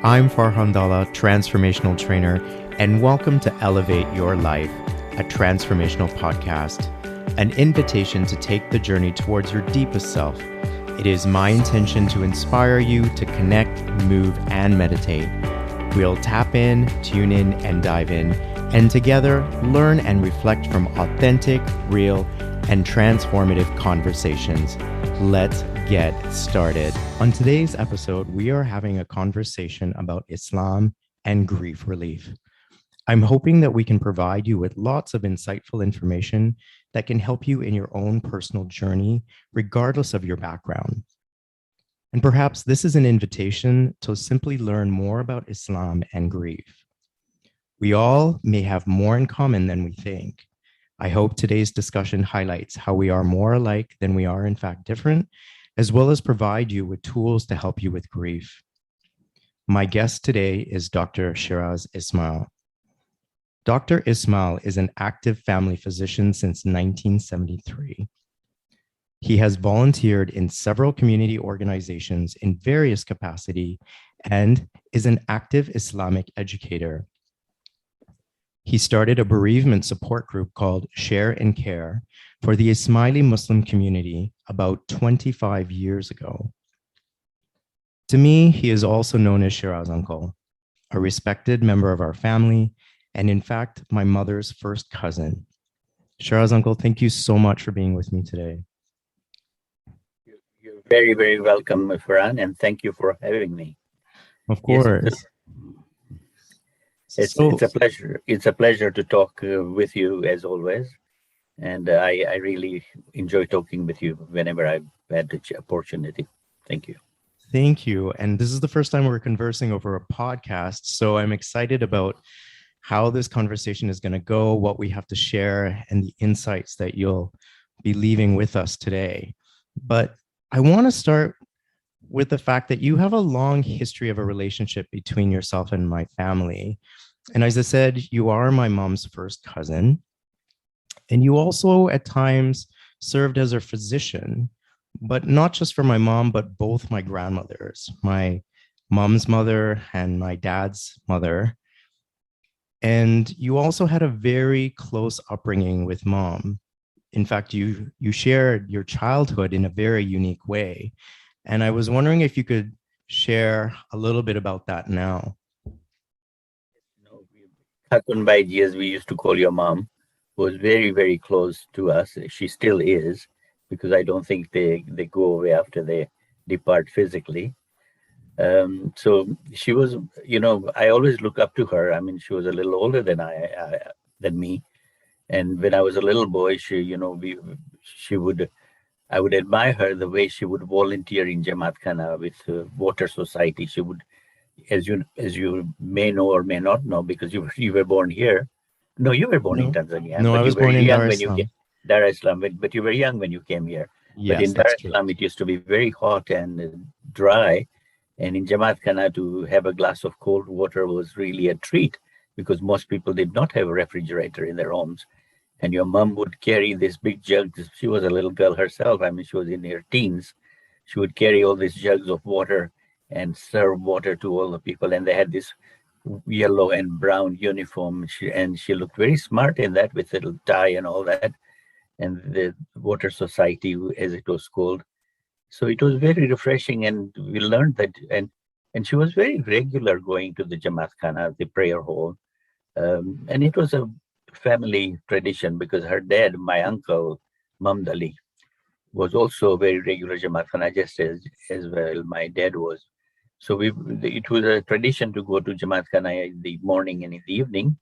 I'm Farhan Dalla, transformational trainer, and welcome to Elevate Your Life, a transformational podcast, an invitation to take the journey towards your deepest self. It is my intention to inspire you to connect, move, and meditate. We'll tap in, tune in, and dive in, and together learn and reflect from authentic, real, and transformative conversations. Let's get started. On today's episode, we are having a conversation about Islam and grief relief. I'm hoping that we can provide you with lots of insightful information that can help you in your own personal journey, regardless of your background. And perhaps this is an invitation to simply learn more about Islam and grief. We all may have more in common than we think. I hope today's discussion highlights how we are more alike than we are in fact different, as well as provide you with tools to help you with grief. My guest today is Dr. Shiraz Ismail. Dr. Ismail is an active family physician since 1973. He has volunteered in several community organizations in various capacity and is an active Islamic educator. He started a bereavement support group called Share and Care for the Ismaili Muslim community about 25 years ago. To me, he is also known as Shiraz Uncle, a respected member of our family, and in fact, my mother's first cousin. Shiraz Uncle, thank you so much for being with me today. You're very, very welcome, Farhan, and thank you for having me. Of course. It's a pleasure. It's a pleasure to talk with you as always. And I really enjoy talking with you whenever I've had the opportunity. Thank you. Thank you. And this is the first time we're conversing over a podcast. So I'm excited about how this conversation is going to go, what we have to share, and the insights that you'll be leaving with us today. But I want to start with the fact that you have a long history of a relationship between yourself and my family. And as I said, you are my mom's first cousin. And you also at times served as a physician, but not just for my mom, but both my grandmothers, my mom's mother and my dad's mother. And you also had a very close upbringing with mom. In fact, you shared your childhood in a very unique way. And I was wondering if you could share a little bit about that now. Hakunbai, as we used to call your mom, was very, very close to us. She still is, because I don't think they go away after they depart physically. So she was, I always look up to her. I mean, she was a little older than than me. And when I was a little boy, I would admire her the way she would volunteer in Jamaat Khana with Water Society. She would, as you may know or may not know, because you were born here. No, you were born in Tanzania. No, but I was born in Dar es Salaam. Dar es Salaam, but you were young when you came here. Yes, but in Dar es Salaam, it used to be very hot and dry. And in Jamaat Khana, to have a glass of cold water was really a treat, because most people did not have a refrigerator in their homes. And your mom would carry this big jug. She was a little girl herself. I mean, she was in her teens. She would carry all these jugs of water and serve water to all the people. And they had this yellow and brown uniform. She looked very smart in that, with a little tie and all that. And the Water Society, as it was called. So it was very refreshing. And we learned that. And she was very regular going to the Jamaat Khana, the prayer hall. And it was a family tradition, because her dad, my uncle, Mamdali, was also a very regular Jamaat Khana, just as well my dad was. So it was a tradition to go to Jamaat Khana in the morning and in the evening.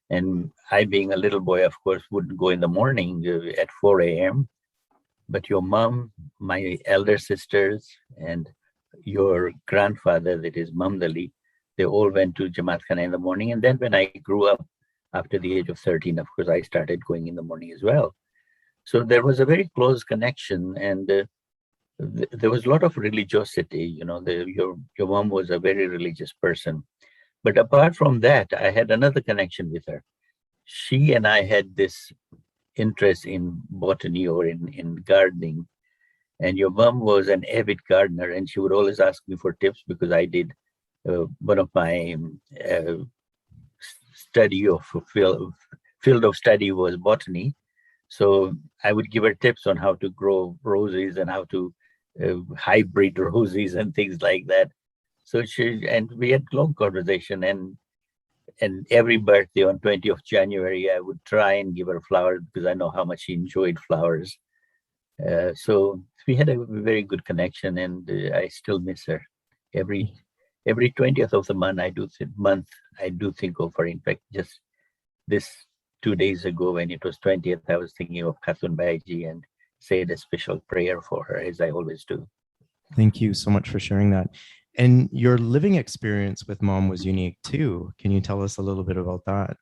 And I, being a little boy, of course, wouldn't go in the morning at 4 a.m. But your mom, my elder sisters, and your grandfather, that is Mamdali, they all went to Jamaat Khana in the morning. And then when I grew up, after the age of 13, of course, I started going in the morning as well. So there was a very close connection, and there was a lot of religiosity. Your mom was a very religious person. But apart from that, I had another connection with her. She and I had this interest in botany or in gardening. And your mom was an avid gardener, and she would always ask me for tips, because I did one of my study of field of study was botany. So I would give her tips on how to grow roses and how to hybrid roses and things like that. So we had long conversation, and every birthday on 20th of January, I would try and give her flowers because I know how much she enjoyed flowers. So we had a very good connection, and I still miss her. Every 20th of the month, I do think of her. In fact, just this 2 days ago, when it was 20th, I was thinking of Khatun Baiji and said a special prayer for her, as I always do. Thank you so much for sharing that. And your living experience with mom was unique too. Can you tell us a little bit about that?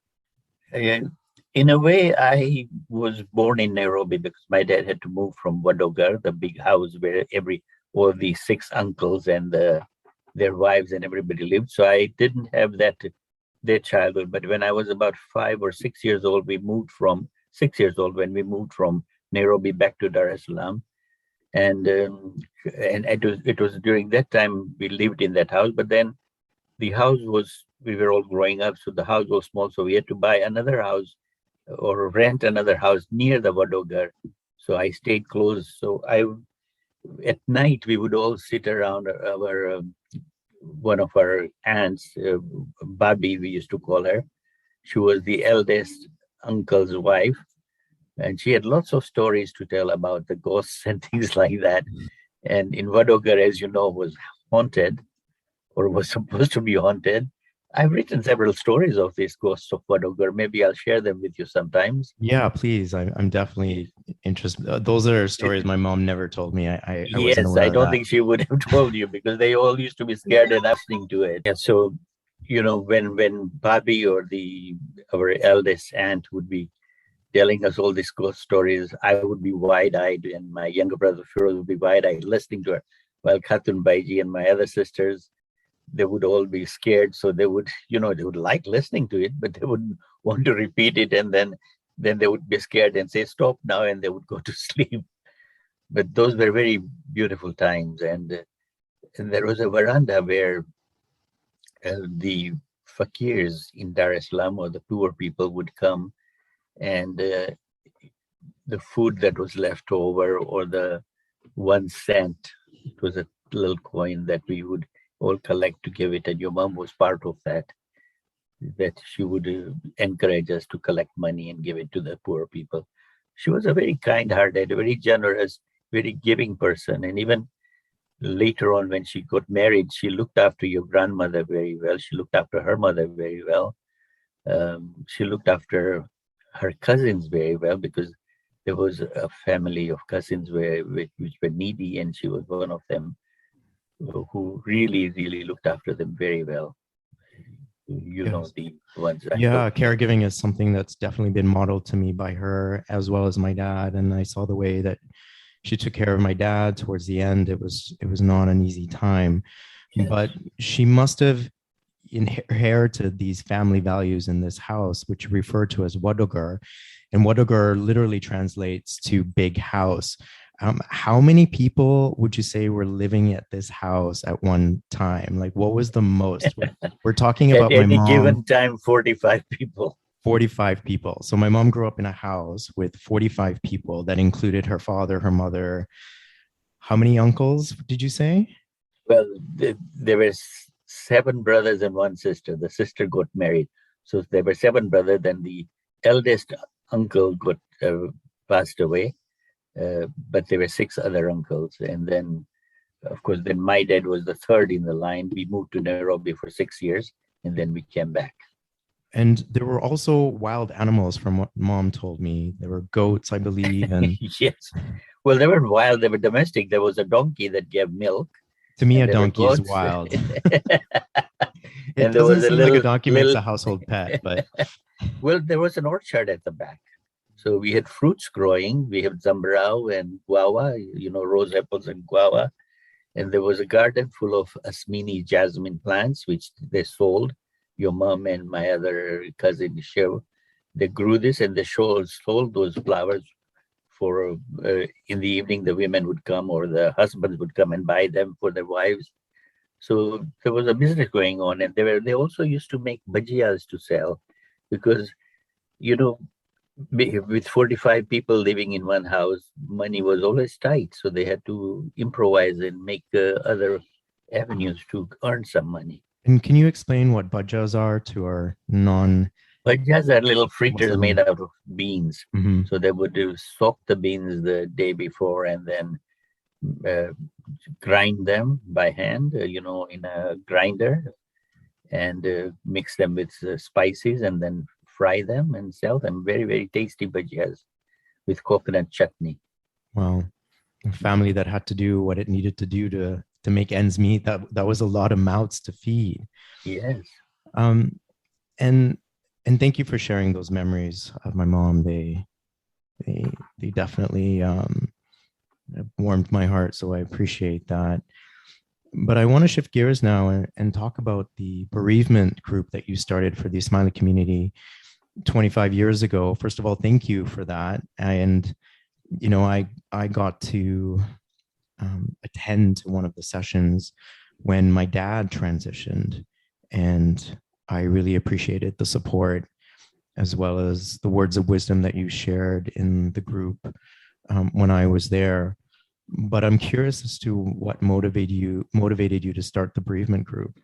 In a way, I was born in Nairobi because my dad had to move from Wadogar, the big house where all the 6 uncles and their wives and everybody lived. So I didn't have their childhood. But when I was about 5 or 6 years old, when we moved from Nairobi back to Dar es Salaam. And it was during that time we lived in that house. But then we were all growing up, so the house was small. So we had to buy another house or rent another house near the Wadogar. So I stayed close. So at night, we would all sit around one of our aunts, Babi, we used to call her. She was the eldest uncle's wife, and she had lots of stories to tell about the ghosts and things like that. And in Wadogar, as you know, was haunted, or was supposed to be haunted. I've written several stories of these ghosts of Wadogar. Maybe I'll share them with you sometimes. Yeah, please. I'm definitely interested. Those are stories my mom never told me. I Yes, wasn't aware I of don't that. think she would have told you because they all used to be scared and listening to it. And so, when Bobby or our eldest aunt would be telling us all these ghost stories, I would be wide-eyed, and my younger brother Firoz would be wide-eyed listening to her. While Khatun Baiji and my other sisters, they would all be scared. So they would like listening to it, but they wouldn't want to repeat it. And then they would be scared and say, stop now, and they would go to sleep. But those were very beautiful times. And there was a veranda where the fakirs in Dar es Salaam, or the poor people, would come, and the food that was left over, or the 1 cent, it was a little coin that we would all collect to give it. And your mom was part of that she would encourage us to collect money and give it to the poor people. She was a very kind-hearted, very generous, very giving person. And even later on, when she got married, she looked after your grandmother very well. She looked after her mother very well. She looked after her cousins very well, because there was a family of cousins which were needy, and she was one of them who really, really looked after them very well. Yes. The ones. Yeah, caregiving is something that's definitely been modeled to me by her as well as my dad. And I saw the way that she took care of my dad towards the end. It was not an easy time, Yes. but she must have inherited these family values in this house, which are referred to as Wadogar. And Wadogar literally translates to big house. How many people would you say were living at this house at one time? Like, what was the most? We're talking about At my any mom. given time, 45 people. 45 people. So my mom grew up in a house with 45 people that included her father, her mother. How many uncles did you say? Well, there were 7 brothers and 1 sister. The sister got married. So there were 7 brothers. Then the eldest uncle passed away. But there were 6 other uncles. And then, of course, then my dad was the 3rd in the line. We moved to Nairobi for 6 years, and then we came back. And there were also wild animals, from what mom told me. There were goats, I believe. And yes. Well, they weren't wild, they were domestic. There was a donkey that gave milk. To me, a donkey is wild. It doesn't seem like a donkey makes a household pet, but well, there was an orchard at the back. So we had fruits growing. We had zambrao and guava, rose apples and guava. And there was a garden full of Asmini jasmine plants, which they sold. Your mom and my other cousin, Shiv, they grew this, and they sold those flowers for, in the evening, the women would come, or the husbands would come and buy them for their wives. So there was a business going on, and they also used to make bhajiyas to sell, because you know with 45 people living in one house, money was always tight, so they had to improvise and make other avenues to earn some money. And can you explain what bhajas are to our non-Muslim? Bhajiyas are little fritters made out of beans. Mhm. So they would soak the beans the day before and then uh, grind them by hand, in a grinder, and mix them with spices and then fry them and sell them. Very, very tasty bhajiyas with coconut chutney. Wow. A family that had to do what it needed to do to make ends meet. That was a lot of mouths to feed. Yes. Um, and and thank you for sharing those memories of my mom. They definitely warmed my heart, so I appreciate that. But I want to shift gears now and talk about the bereavement group that you started for the Ismaili community 25 years ago. First of all, thank you for that. And I got to attend to one of the sessions when my dad transitioned, and I really appreciated the support as well as the words of wisdom that you shared in the group when I was there. But I'm curious as to what motivated you to start the bereavement group.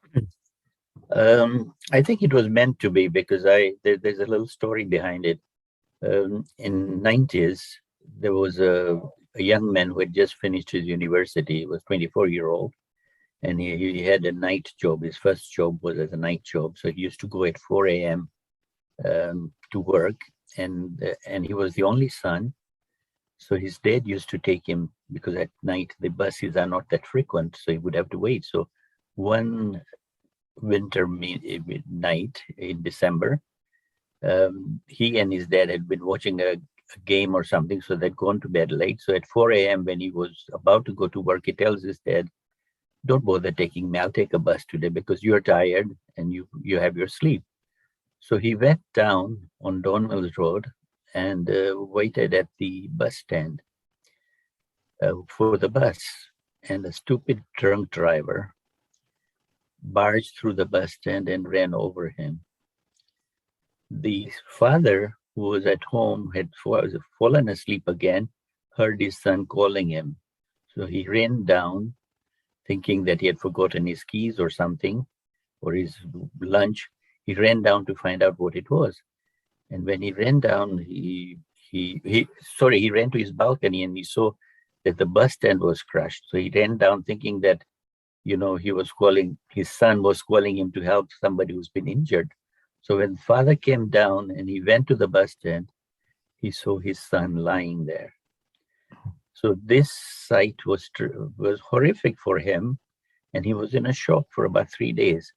I think it was meant to be, because there's a little story behind it. In 90s, there was a young man who had just finished his university. He was 24-year-old, and he had a night job. His first job was as a night job. So he used to go at 4 a.m. To work, and he was the only son. So his dad used to take him, because at night the buses are not that frequent, so he would have to wait. So one winter night in December, he and his dad had been watching a game or something, so they'd gone to bed late. So at 4 a.m., when he was about to go to work, he tells his dad, "Don't bother taking me. I'll take a bus today because you're tired and you have your sleep." So he went down on Don Mills Road and waited at the bus stand for the bus. And a stupid drunk driver barged through the bus stand and ran over him. The father, who was at home, had fallen asleep again, heard his son calling him. So he ran down, thinking that he had forgotten his keys or something, or his lunch. He ran down to find out what it was. And when he ran down, he ran to his balcony and he saw that the bus stand was crushed. So he ran down thinking that, his son was calling him to help somebody who's been injured. So when father came down and he went to the bus stand, he saw his son lying there. So this sight was horrific for him, and he was in a shock for about 3 days.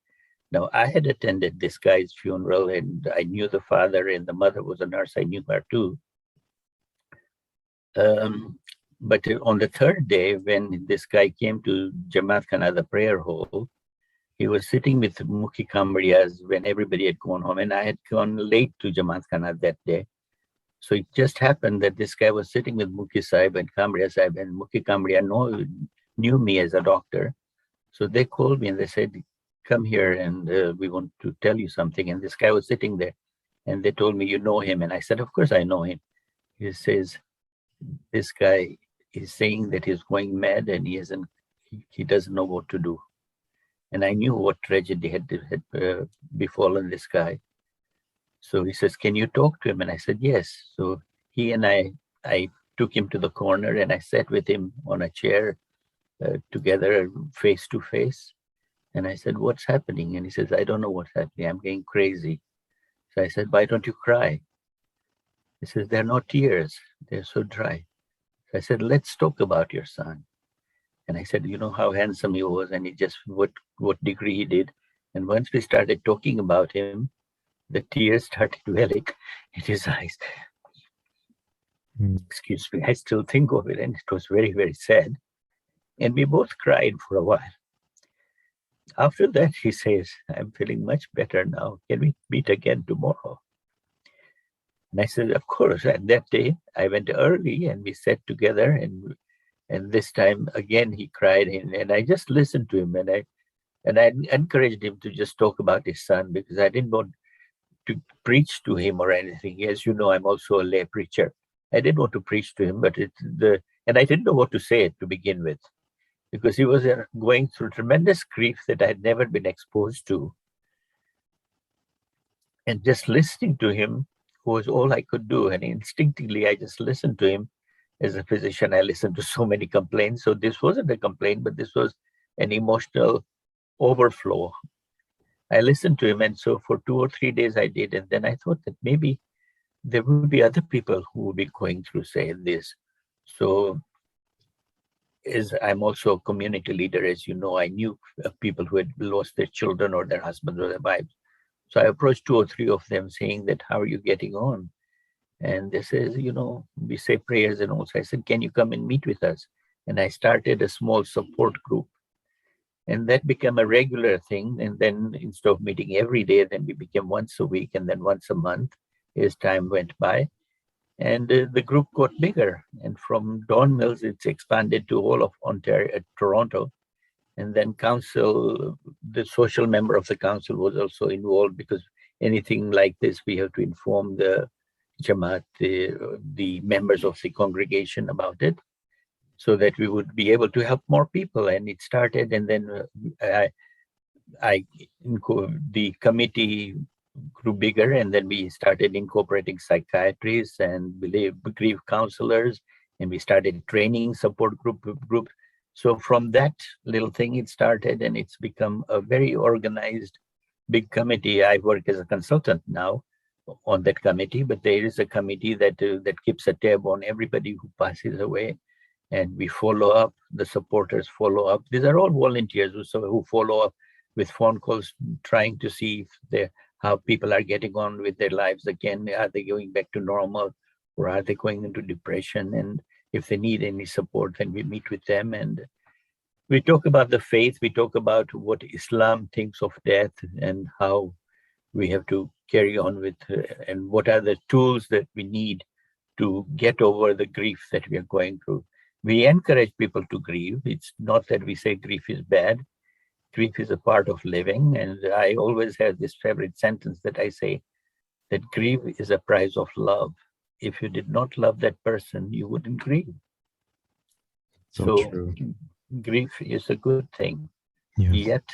Now, I had attended this guy's funeral, and I knew the father, and the mother was a nurse. I knew her too. But on the third day, when this guy came to Jamaat Khana, the prayer hall, he was sitting with Mukhi Kamriyas when everybody had gone home, and I had gone late to Jamaat Khana that day. So it just happened that this guy was sitting with Mukhi Sahib and Kamriya Sahib, and Mukhi Kamriya knew me as a doctor. So they called me and they said, "Come here, and we want to tell you something." And this guy was sitting there, and they told me, "You know him?" And I said, "Of course I know him." He says, "This guy is saying that he's going mad and he doesn't know what to do." And I knew what tragedy had befallen this guy. So he says, "Can you talk to him?" And I said, "Yes." So he and I took him to the corner, and I sat with him on a chair together, face to face. And I said, "What's happening?" And he says, "I don't know what's happening. I'm getting crazy." So I said, "Why don't you cry?" He says, "They're not tears. They're so dry." So I said, "Let's talk about your son." And I said, "You know how handsome he was, and what degree he did." And once we started talking about him, the tears started welling in his eyes. Excuse me, I still think of it, and it was very, very sad. And we both cried for a while. After that, he says, "I'm feeling much better now. Can we meet again tomorrow?" And I said, "Of course." And that day, I went early and we sat together. And this time again, he cried. And I just listened to him. And And I encouraged him to just talk about his son because I didn't want to preach to him or anything. As you know, I'm also a lay preacher. I didn't want to preach to him, but and I didn't know what to say to begin with because he was going through tremendous grief that I had never been exposed to. And just listening to him was all I could do. And instinctively, I just listened to him. As a physician, I listened to so many complaints. So this wasn't a complaint, but this was an emotional overflow. I listened to him. And so for 2 or 3 days I did. And then I thought that maybe there would be other people who would be going through, say, this. So as I'm also a community leader, as you know, I knew people who had lost their children or their husbands or their wives. So I approached 2 or 3 of them saying that, how are you getting on? And they says, we say prayers and also I said, can you come and meet with us? And I started a small support group. And that became a regular thing. And then instead of meeting every day, then we became once a week and then once a month as time went by. And the group got bigger. And from Don Mills, it's expanded to all of Ontario, Toronto. And then council, the social member of the council was also involved because anything like this, we have to inform the Jamaat, the members of the congregation about it, so that we would be able to help more people. And it started, and then the committee grew bigger, and then we started incorporating psychiatrists and grief counselors, and we started training support group. So from that little thing, it started, and it's become a very organized, big committee. I work as a consultant now on that committee, but there is a committee that keeps a tab on everybody who passes away, and we follow up. The supporters follow up. These are all volunteers who follow up with phone calls, trying to see how people are getting on with their lives again. Are they going back to normal, or are they going into depression? And if they need any support, then we meet with them and we talk about the faith. We talk about what Islam thinks of death and how we have to carry on with, and what are the tools that we need to get over the grief that we are going through. We encourage people to grieve. It's not that we say grief is bad. Grief is a part of living. And I always have this favorite sentence that I say, that grief is a price of love. If you did not love that person, you wouldn't grieve. So true. Grief is a good thing. Yes. Yet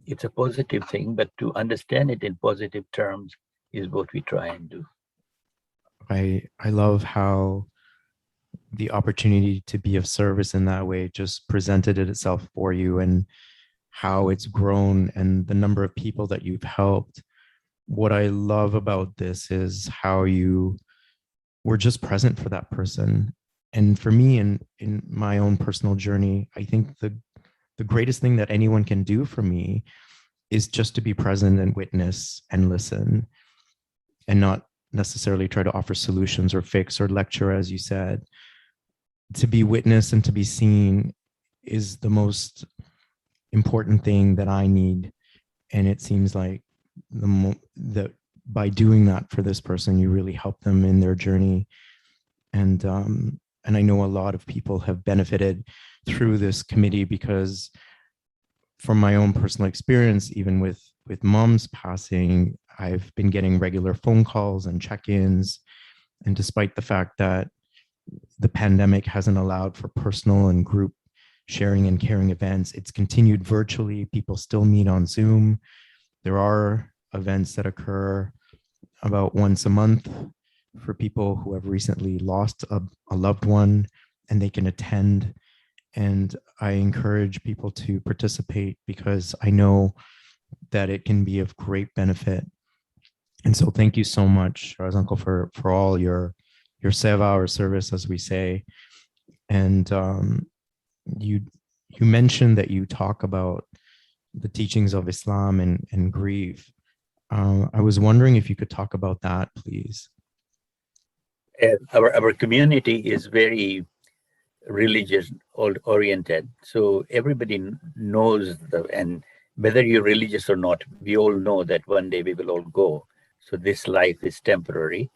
it's a positive thing, but to understand it in positive terms is what we try and do. I love how the opportunity to be of service in that way just presented itself for you, and how it's grown and the number of people that you've helped. What I love about this is how you were just present for that person. And for me, in my own personal journey, I think the greatest thing that anyone can do for me is just to be present and witness and listen, and not necessarily try to offer solutions or fix or lecture, as you said. To be witnessed and to be seen is the most important thing that I need. And it seems like that by doing that for this person, you really help them in their journey. And I know a lot of people have benefited through this committee, because from my own personal experience, even with mom's passing, I've been getting regular phone calls and check-ins. And despite the fact that the pandemic hasn't allowed for personal and group sharing and caring events, it's continued virtually. People still meet on Zoom. There are events that occur about once a month for people who have recently lost a loved one, and they can attend. And I encourage people to participate, because I know that it can be of great benefit. And so thank you so much, Shiraz Uncle, for all your seva, or service, as we say. And you mentioned that you talk about the teachings of Islam and grief. I was wondering if you could talk about that, please. Our community is very religious oriented, so everybody knows and whether you're religious or not, we all know that one day we will all go. So this life is temporary,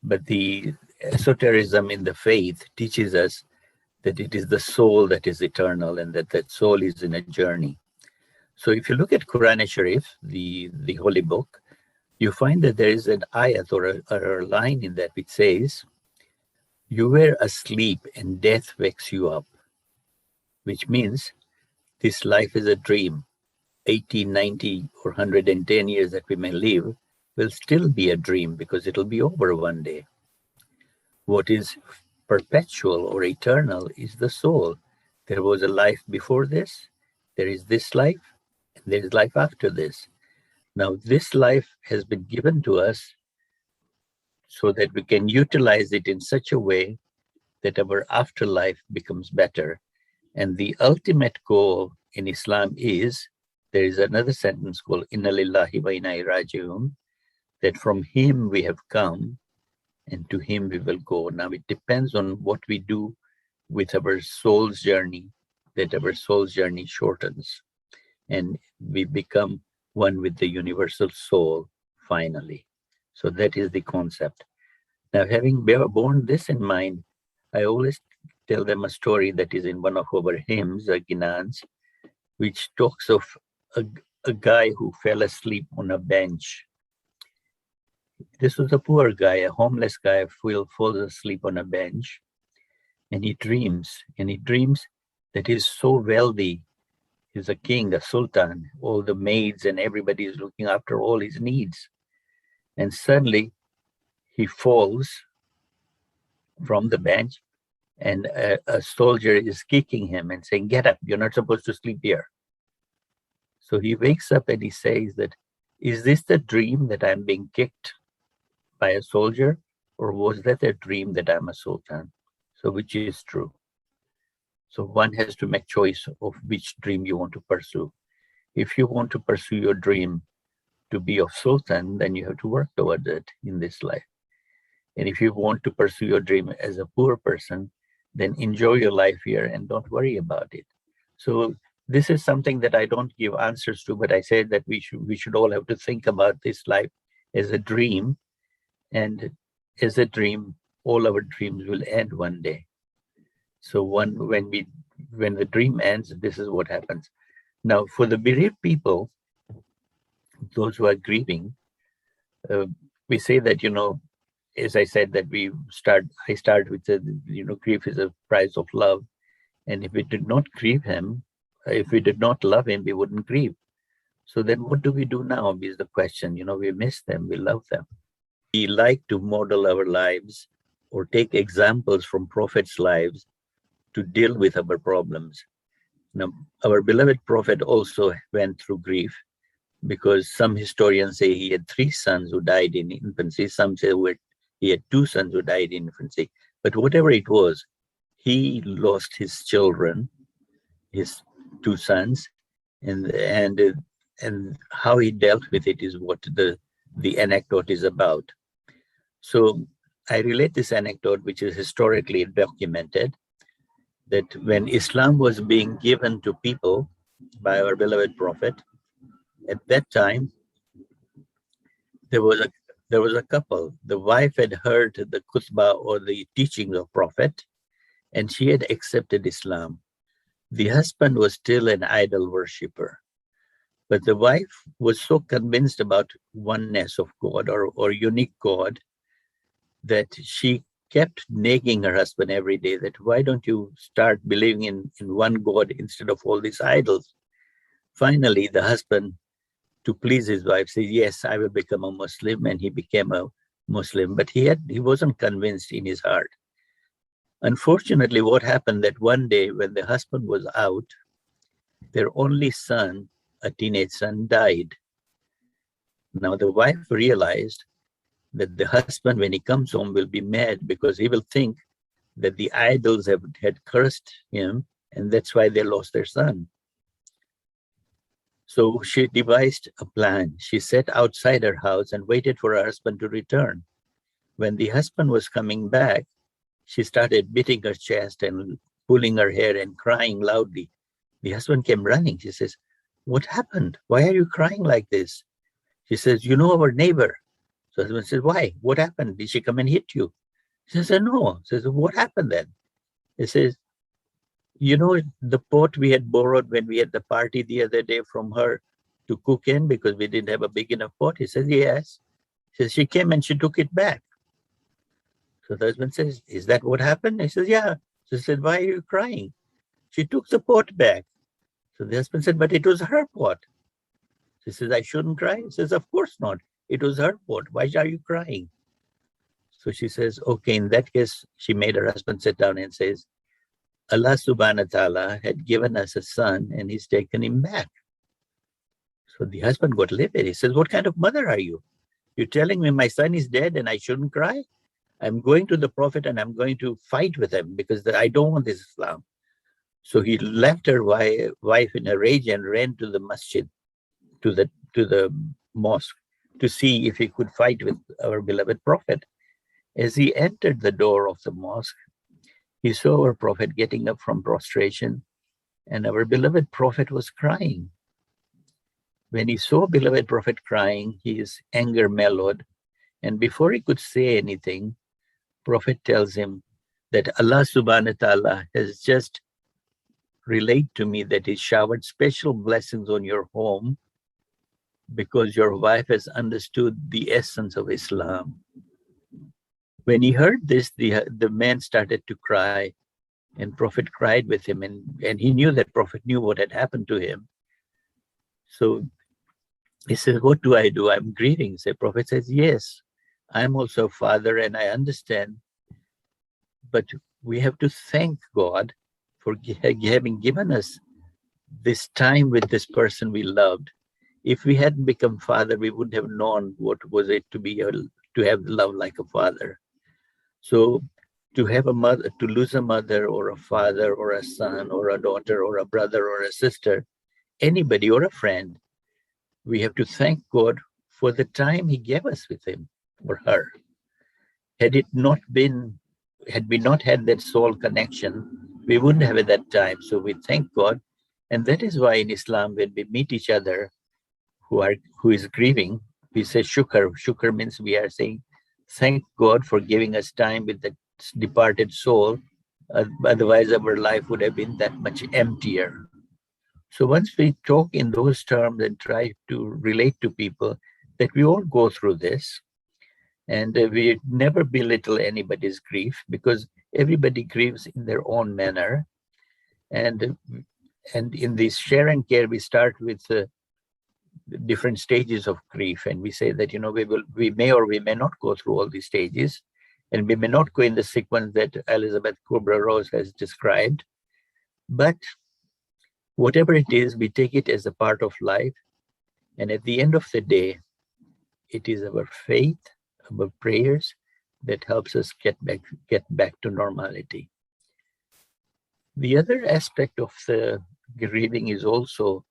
but the esotericism in the faith teaches us that it is the soul that is eternal, and that soul is in a journey. So if you look at Quran Sharif, the holy book, you find that there is an ayat or a line in that which says, "You were asleep and death wakes you up," which means this life is a dream. 80, 90, or 110 years that we may live will still be a dream because it'll be over one day. What is perpetual or eternal is the soul. There was a life before this, there is this life, and there is life after this. Now, this life has been given to us so that we can utilize it in such a way that our afterlife becomes better. And the ultimate goal in Islam is, there is another sentence called Inna lillahi wa inna ilaihi raji'un, that from him we have come and to him we will go. Now it depends on what we do with our soul's journey, that our soul's journey shortens and we become one with the universal soul finally. So that is the concept. Now, having borne this in mind, I always tell them a story that is in one of our hymns, Ginans, which talks of a guy who fell asleep on a bench. This was a poor guy, a homeless guy, falls asleep on a bench, and he dreams that he's so wealthy. He's a king, a sultan, all the maids and everybody is looking after all his needs. And suddenly he falls from the bench, and a soldier is kicking him and saying, "Get up, you're not supposed to sleep here." So he wakes up and he says that, is this the dream that I'm being kicked by a soldier, or was that a dream that I'm a sultan? So which is true? So one has to make choice of which dream you want to pursue. If you want to pursue your dream to be a sultan, then you have to work towards it in this life. And if you want to pursue your dream as a poor person, then enjoy your life here and don't worry about it. So this is something that I don't give answers to, but I say that we should all have to think about this life as a dream. And as a dream, all our dreams will end one day. So when the dream ends, this is what happens. Now, for the bereaved people, those who are grieving, we say that, as I said, that I start with grief is a price of love. And if we did not grieve him, if we did not love him, we wouldn't grieve. So then what do we do now is the question. We miss them, we love them. We like to model our lives or take examples from prophets' lives to deal with our problems. Now, our beloved prophet also went through grief, because some historians say he had 3 sons who died in infancy. Some say he had 2 sons who died in infancy. But whatever it was, he lost his children, his 2 sons, and how he dealt with it is what the anecdote is about. So I relate this anecdote, which is historically documented, that when Islam was being given to people by our beloved prophet, at that time, there was a couple. The wife had heard the khutbah or the teachings of prophet, and she had accepted Islam. The husband was still an idol worshipper, but the wife was so convinced about oneness of God or unique God that she kept nagging her husband every day that, why don't you start believing in one God instead of all these idols? Finally, the husband, to please his wife, said, yes, I will become a Muslim, and he became a Muslim, but he wasn't convinced in his heart. Unfortunately, what happened that one day when the husband was out, their only son, a teenage son, died. Now the wife realized that the husband, when he comes home, will be mad because he will think that the idols had cursed him, and that's why they lost their son. So she devised a plan. She sat outside her house and waited for her husband to return. When the husband was coming back, she started beating her chest and pulling her hair and crying loudly. The husband came running. She says, what happened? Why are you crying like this? She says, our neighbor. So the husband says, why? What happened? Did she come and hit you? She says, no. She says, what happened then? He says, you know, the pot we had borrowed when we had the party the other day from her to cook in because we didn't have a big enough pot? He says, yes. He says, she came and she took it back. So the husband says, is that what happened? He says, yeah. She said, why are you crying? She took the pot back. So the husband said, but it was her pot. She says, I shouldn't cry. He says, of course not. It was her pot. Why are you crying? So she says, okay, in that case, she made her husband sit down and says, Allah subhanahu wa ta'ala had given us a son and he's taken him back. So the husband got livid. He says, what kind of mother are you? You're telling me my son is dead and I shouldn't cry? I'm going to the Prophet and I'm going to fight with him because I don't want this Islam. So he left her wife in a rage and ran to the masjid, to the mosque, to see if he could fight with our beloved Prophet. As he entered the door of the mosque, he saw our Prophet getting up from prostration, and our beloved Prophet was crying. When he saw beloved Prophet crying, his anger mellowed, and before he could say anything, Prophet tells him that Allah subhanahu wa ta'ala has just relayed to me that he showered special blessings on your home because your wife has understood the essence of Islam. When he heard this, the man started to cry, and Prophet cried with him, and he knew that Prophet knew what had happened to him. So he said, what do I do? I'm grieving. So Prophet says, yes, I'm also a father and I understand, but we have to thank God for having given us this time with this person we loved. If we hadn't become father, we wouldn't have known what was it to have love like a father. So to have a mother, to lose a mother or a father or a son or a daughter or a brother or a sister, anybody or a friend, we have to thank God for the time he gave us with him or her. Had we not had that soul connection, we wouldn't have at that time. So we thank God. And that is why in Islam, when we meet each other who is grieving, we say shukr. Shukr means we are saying, thank God for giving us time with the departed soul. Otherwise, our life would have been that much emptier. So once we talk in those terms and try to relate to people that we all go through this, and we never belittle anybody's grief because everybody grieves in their own manner. And in this share and care, we start with different stages of grief, and we say that we may or we may not go through all these stages, and we may not go in the sequence that Elizabeth Kubler-Ross has described, but whatever it is, we take it as a part of life, and at the end of the day, it is our faith, our prayers that helps us get back to normality. The other aspect of the grieving is also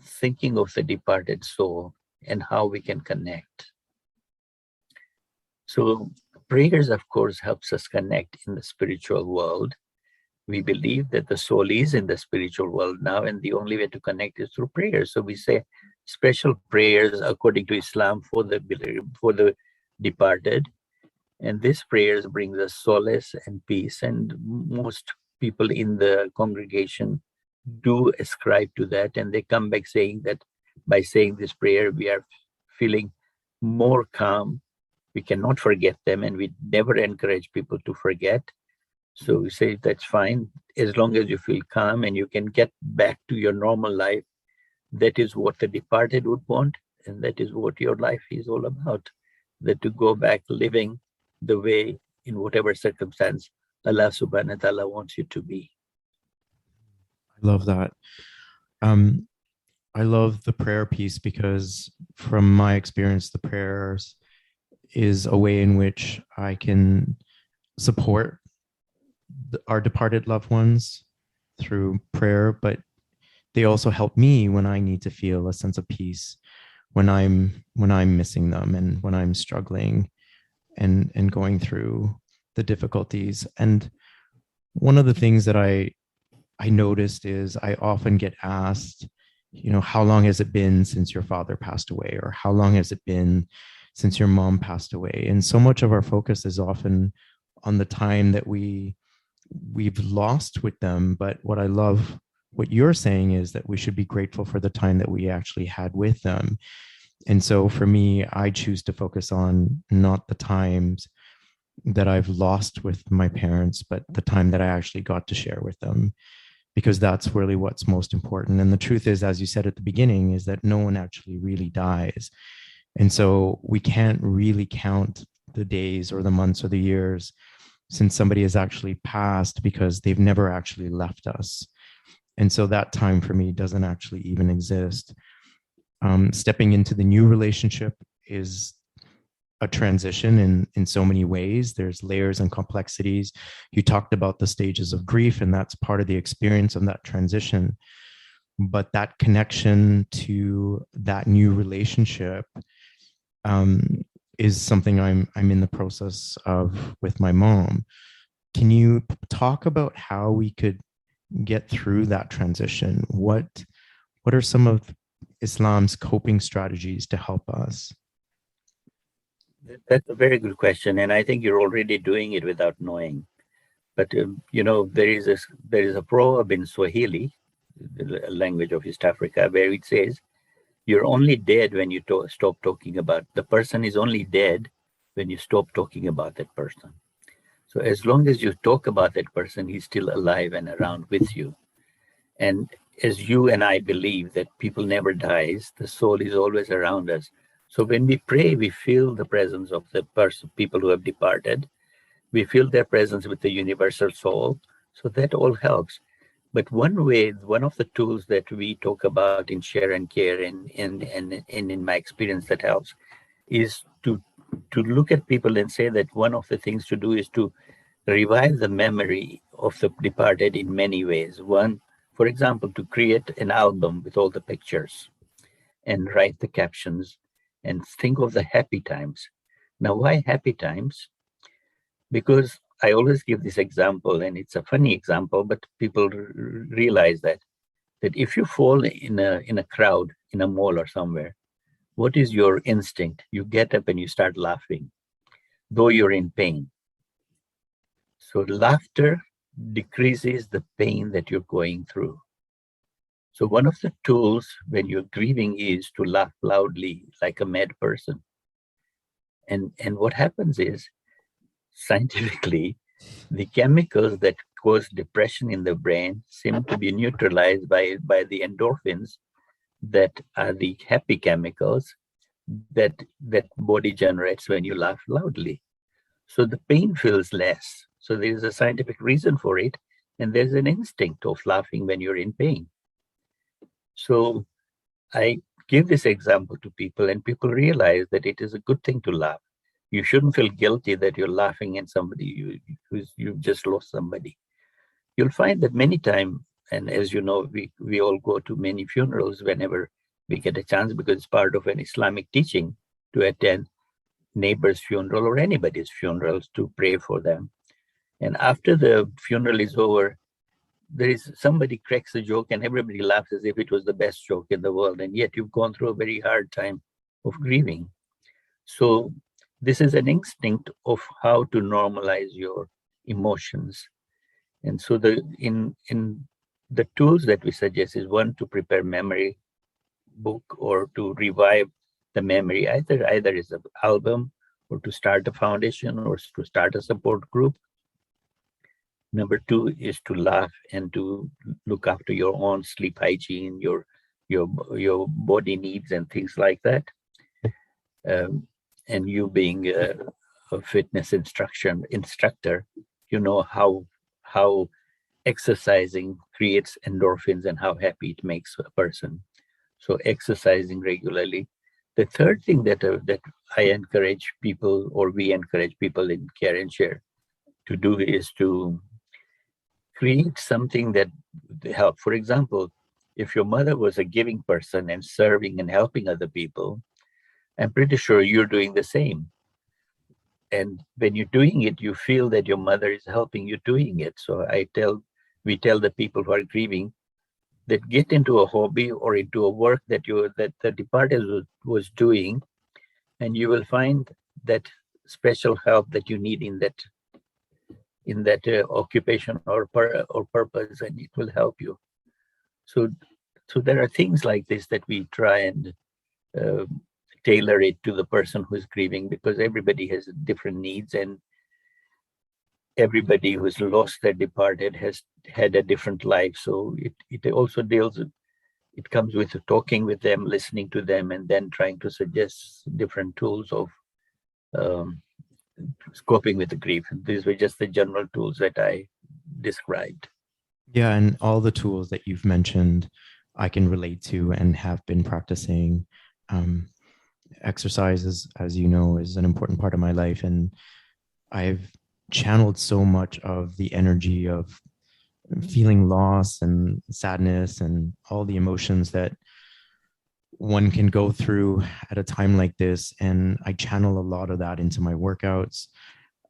thinking of the departed soul and how we can connect. So prayers, of course, helps us connect in the spiritual world. We believe that the soul is in the spiritual world now, and the only way to connect is through prayers. So we say special prayers according to Islam for the departed. And these prayers brings us solace and peace. And most people in the congregation do ascribe to that, and they come back saying that by saying this prayer, we are feeling more calm. We cannot forget them, and we never encourage people to forget. So we say that's fine, as long as you feel calm and you can get back to your normal life. That is what the departed would want, and that is what your life is all about. That to go back living the way, in whatever circumstance, Allah subhanahu wa ta'ala wants you to be. I love that. I love the prayer piece because from my experience, the prayers is a way in which I can support our departed loved ones through prayer, but they also help me when I need to feel a sense of peace, when I'm missing them and when I'm struggling and going through the difficulties. And one of the things that I noticed is I often get asked, how long has it been since your father passed away? Or how long has it been since your mom passed away? And so much of our focus is often on the time that we we've lost with them. But what I love, what you're saying is that we should be grateful for the time that we actually had with them. And so for me, I choose to focus on not the times that I've lost with my parents, but the time that I actually got to share with them, because that's really what's most important. And the truth is, as you said at the beginning, is that no one actually really dies. And so we can't really count the days or the months or the years since somebody has actually passed, because they've never actually left us. And so that time for me doesn't actually even exist. Stepping into the new relationship is a transition in so many ways. There's layers and complexities. You talked about the stages of grief, and that's part of the experience of that transition. But that connection to that new relationship is something I'm in the process of with my mom. Can you talk about how we could get through that transition? What are some of Islam's coping strategies to help us? That's a very good question, and I think you're already doing it without knowing. But there is a proverb in Swahili, the language of East Africa, where it says, "You're only dead when you stop talking about the person is only dead when you stop talking about that person." So as long as you talk about that person, he's still alive and around with you. And as you and I believe that people never dies, the soul is always around us. So when we pray, we feel the presence of the person, people who have departed. We feel their presence with the universal soul. So that all helps. But one way, one of the tools that we talk about in Share and Care and in my experience that helps is to look at people and say that one of the things to do is to revive the memory of the departed in many ways. One, for example, to create an album with all the pictures and write the captions and think of the happy times. Now, why happy times? Because I always give this example, and it's a funny example, but people realize that if you fall in a crowd, in a mall or somewhere, what is your instinct? You get up and you start laughing, though you're in pain. So laughter decreases the pain that you're going through. So one of the tools when you're grieving is to laugh loudly like a mad person. And what happens is, scientifically, the chemicals that cause depression in the brain seem to be neutralized by the endorphins that are the happy chemicals that body generates when you laugh loudly. So the pain feels less. So there's a scientific reason for it. And there's an instinct of laughing when you're in pain. So I give this example to people, and people realize that it is a good thing to laugh. You shouldn't feel guilty that you're laughing at somebody you've just lost somebody. You'll find that many times, and as you know, we all go to many funerals whenever we get a chance, because it's part of an Islamic teaching to attend neighbor's funeral or anybody's funerals to pray for them. And after the funeral is over, there is somebody cracks a joke and everybody laughs as if it was the best joke in the world. And yet you've gone through a very hard time of grieving. So this is an instinct of how to normalize your emotions. And so in the tools that we suggest is, one, to prepare memory book or to revive the memory, either is an album or to start a foundation or to start a support group. Number two is to laugh and to look after your own sleep hygiene, your body needs and things like that. And you being a fitness instructor, you know how exercising creates endorphins and how happy it makes a person. So exercising regularly. The third thing that I encourage people, or we encourage people in Care and Share to do, is to create something that help. For example, if your mother was a giving person and serving and helping other people, I'm pretty sure you're doing the same. And when you're doing it, you feel that your mother is helping you doing it. So we tell the people who are grieving that get into a hobby or into a work that the departed was doing, and you will find that special help that you need in in that occupation or purpose, and it will help you. So there are things like this that we try and uh, tailor it to the person who's grieving, because everybody has different needs, and everybody who's lost their departed has had a different life. So it also it comes with talking with them, listening to them, and then trying to suggest different tools of um, coping with the grief. These were just the general tools that I described. Yeah, and all the tools that you've mentioned, I can relate to and have been practicing. Um, Exercises, as you know, is an important part of my life, and I've channeled so much of the energy of feeling loss and sadness and all the emotions that one can go through at a time like this. And I channel a lot of that into my workouts,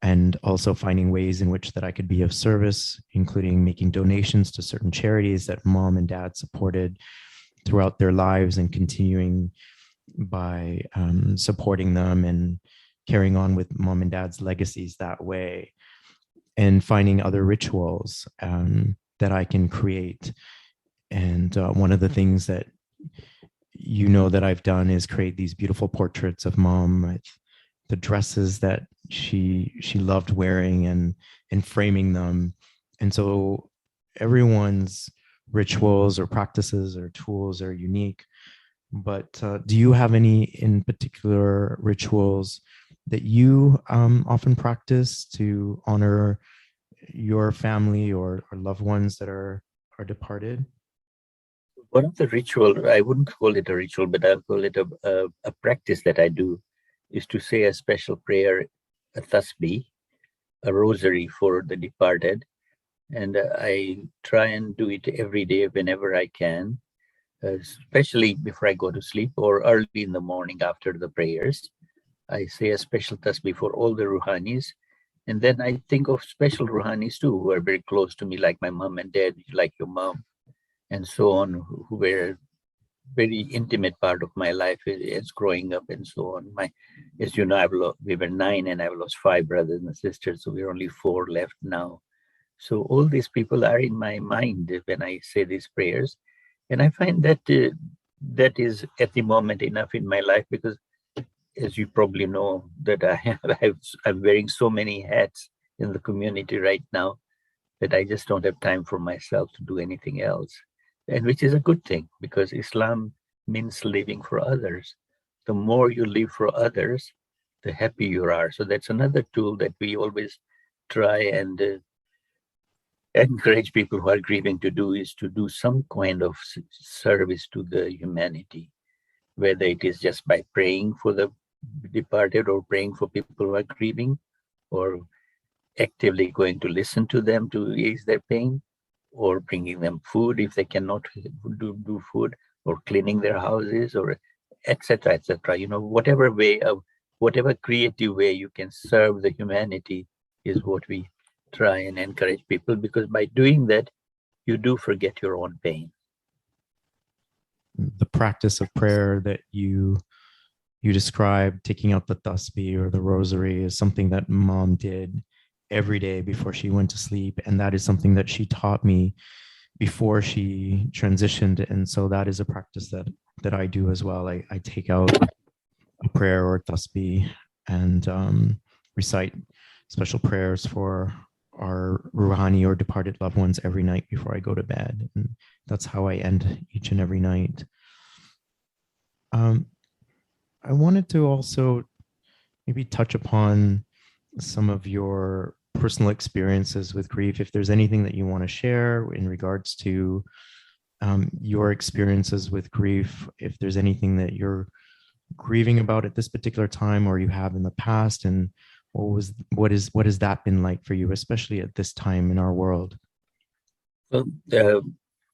and also finding ways in which that I could be of service, including making donations to certain charities that mom and dad supported throughout their lives, and continuing by supporting them and carrying on with mom and dad's legacies that way, and finding other rituals that I can create. And one of the things that that I've done is create these beautiful portraits of mom with the dresses that she loved wearing, and framing them. And so everyone's rituals or practices or tools are unique. But do you have any in particular rituals that you often practice to honor your family or loved ones that are departed? One of the ritual, I wouldn't call it a ritual, but I'll call it a practice that I do, is to say a special prayer, a tasbih, a rosary for the departed. And I try and do it every day whenever I can, especially before I go to sleep or early in the morning after the prayers. I say a special tasbih for all the ruhanis. And then I think of special ruhanis too, who are very close to me, like my mom and dad, like your mom, and so on, who were very intimate part of my life as growing up and so on. As you know, we were 9 and I've lost 5 brothers and sisters, so we're only 4 left now. So all these people are in my mind when I say these prayers, and I find that that is at the moment enough in my life, because as you probably know, that I'm wearing so many hats in the community right now that I just don't have time for myself to do anything else. And which is a good thing, because Islam means living for others. The more you live for others, the happier you are. So that's another tool that we always try and encourage people who are grieving to do, is to do some kind of service to the humanity, whether it is just by praying for the departed or praying for people who are grieving, or actively going to listen to them to ease their pain, or bringing them food if they cannot do food, or cleaning their houses, or etc., etc. Whatever creative way you can serve the humanity is what we try and encourage people, because by doing that, you do forget your own pain. The practice of prayer that you described, taking out the tasbih or the rosary, is something that mom did every day before she went to sleep. And that is something that she taught me before she transitioned. And so that is a practice that I do as well. I take out a prayer or tasbih and recite special prayers for our ruhani or departed loved ones every night before I go to bed. And that's how I end each and every night. I wanted to also maybe touch upon some of your personal experiences with grief. If there's anything that you want to share in regards to your experiences with grief, if there's anything that you're grieving about at this particular time or you have in the past, and what has that been like for you, especially at this time in our world? Well,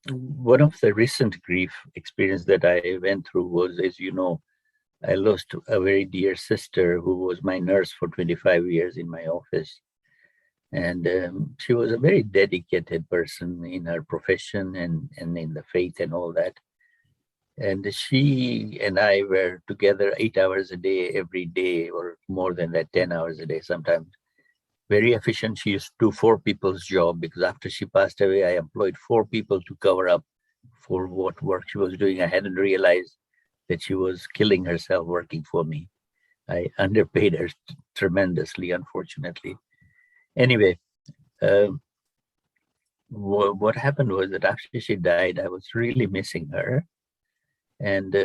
one of the recent grief experience that I went through was, as you know, I lost a very dear sister who was my nurse for 25 years in my office. And she was a very dedicated person in her profession and in the faith and all that. And she and I were together 8 hours a day, every day, or more than that, 10 hours a day sometimes. very efficient. She used to do 4 people's job, because after she passed away, I employed 4 people to cover up for what work she was doing. I hadn't realized that she was killing herself working for me. I underpaid her tremendously, unfortunately. Anyway, what happened was that after she died, I was really missing her. And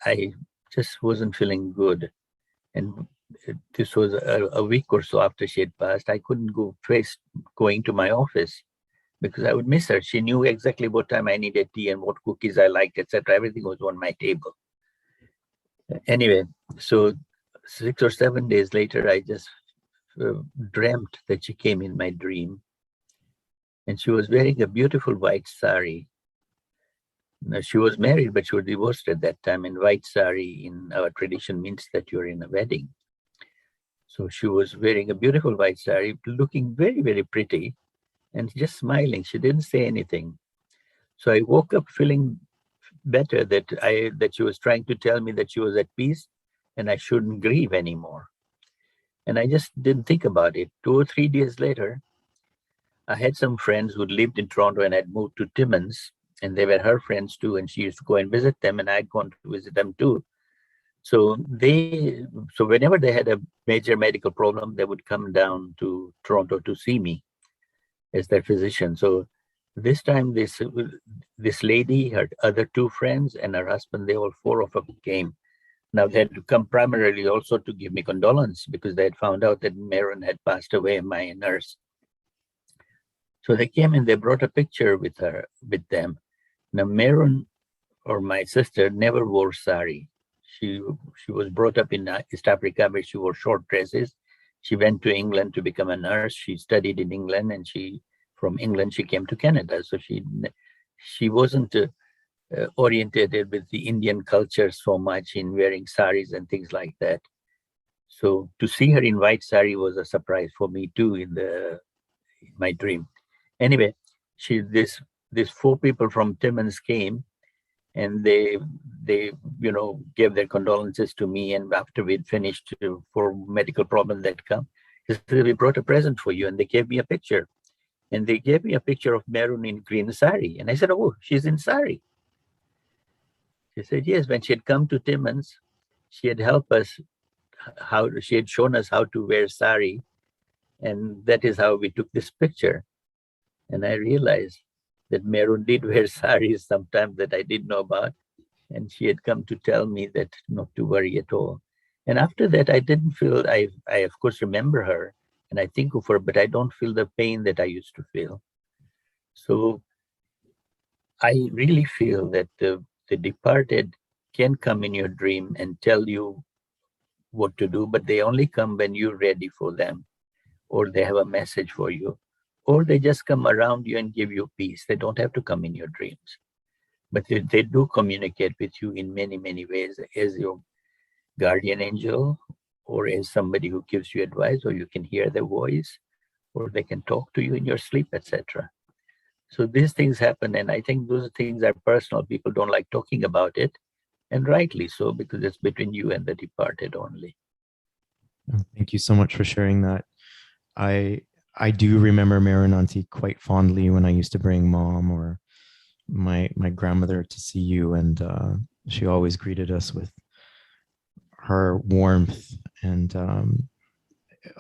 I just wasn't feeling good. And this was a week or so after she had passed. I couldn't face going to my office because I would miss her. She knew exactly what time I needed tea and what cookies I liked, etc. Everything was on my table. Anyway, so 6 or 7 days later, I just dreamt that she came in my dream. And she was wearing a beautiful white sari. Now, she was married, but she was divorced at that time. And white sari in our tradition means that you're in a wedding. So she was wearing a beautiful white sari, looking very, very pretty, and just smiling. She didn't say anything. So I woke up feeling better that she was trying to tell me that she was at peace and I shouldn't grieve anymore. And I just didn't think about it. 2 or 3 days later, I had some friends who lived in Toronto and had moved to Timmins, and they were her friends too. And she used to go and visit them, and I'd gone to visit them too. So whenever they had a major medical problem, they would come down to Toronto to see me as their physician. So this time, this lady, her other 2 friends, and her husband, they all 4 of them came. Now they had to come primarily also to give me condolence because they had found out that Maron had passed away, my nurse. So they came and they brought a picture with them. Now Maron, or my sister, never wore sari. She was brought up in East Africa where she wore short dresses. She went to England to become a nurse. She studied in England, and from England she came to Canada. So she wasn't orientated with the Indian culture so much in wearing saris and things like that. So to see her in white sari was a surprise for me too in my dream. Anyway, these 4 people from Timmins came, and they gave their condolences to me. And after we'd finished for medical problems that come, they said, we brought a present for you, and they gave me a picture. And they gave me a picture of Maroon in green sari. And I said, oh, she's in sari. She said, yes, when she had come to Timmins, she had helped us, she had shown us how to wear sari. And that is how we took this picture. And I realized that Maroon did wear saris sometimes that I didn't know about. And she had come to tell me that not to worry at all. And after that, I didn't feel, I of course remember her and I think of her, but I don't feel the pain that I used to feel. So I really feel that the departed can come in your dream and tell you what to do, but they only come when you're ready for them, or they have a message for you, or they just come around you and give you peace. They don't have to come in your dreams, but they do communicate with you in many, many ways as your guardian angel, or as somebody who gives you advice, or you can hear their voice, or they can talk to you in your sleep, etc. So these things happen, and I think those things are personal. People don't like talking about it, and rightly so, because it's between you and the departed only. Thank you so much for sharing that. I do remember Maron Auntie quite fondly when I used to bring mom or my grandmother to see you, and she always greeted us with her warmth and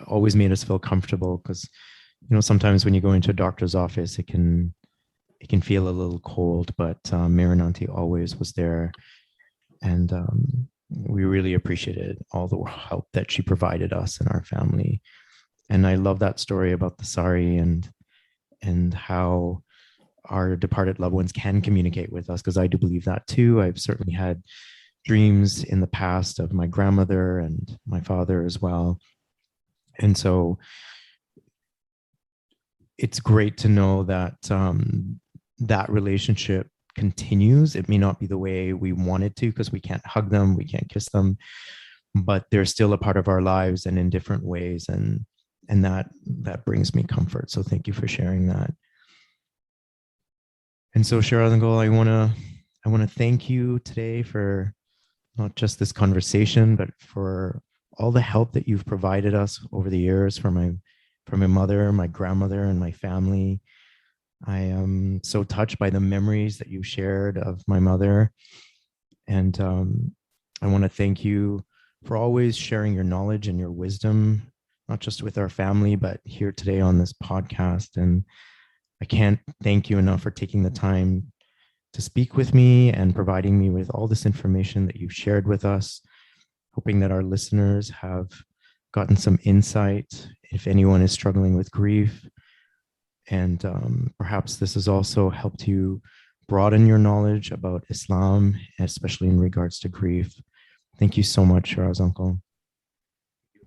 always made us feel comfortable, because sometimes when you go into a doctor's office, it can feel a little cold, but Maron Auntie always was there, and we really appreciated all the help that she provided us and our family. And I love that story about the sari and how our departed loved ones can communicate with us, because I do believe that too. I've certainly had dreams in the past of my grandmother and my father as well. And so it's great to know that that relationship continues. It may not be the way we want it to, because we can't hug them, we can't kiss them, but they're still a part of our lives and in different ways. And that brings me comfort. So thank you for sharing that. And so Shiraz and Gul, I want to thank you today for not just this conversation, but for all the help that you've provided us over the years, for from my mother, my grandmother, and my family. I am so touched by the memories that you shared of my mother. And I want to thank you for always sharing your knowledge and your wisdom, not just with our family, but here today on this podcast. And I can't thank you enough for taking the time to speak with me and providing me with all this information that you've shared with us. Hoping that our listeners have gotten some insight if anyone is struggling with grief. And perhaps this has also helped you broaden your knowledge about Islam, especially in regards to grief. Thank you so much, Shiraz Uncle.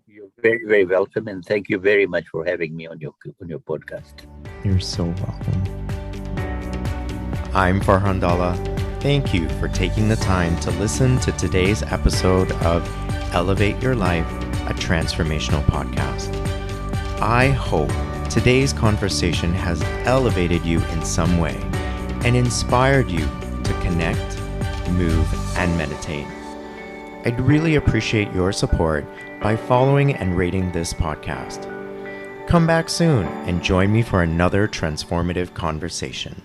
You're very, very welcome, and thank you very much for having me on your podcast. You're so welcome. I'm Farhan Dalla. Thank you for taking the time to listen to today's episode of Elevate Your Life, a transformational podcast. I hope today's conversation has elevated you in some way and inspired you to connect, move, and meditate. I'd really appreciate your support by following and rating this podcast. Come back soon and join me for another transformative conversation.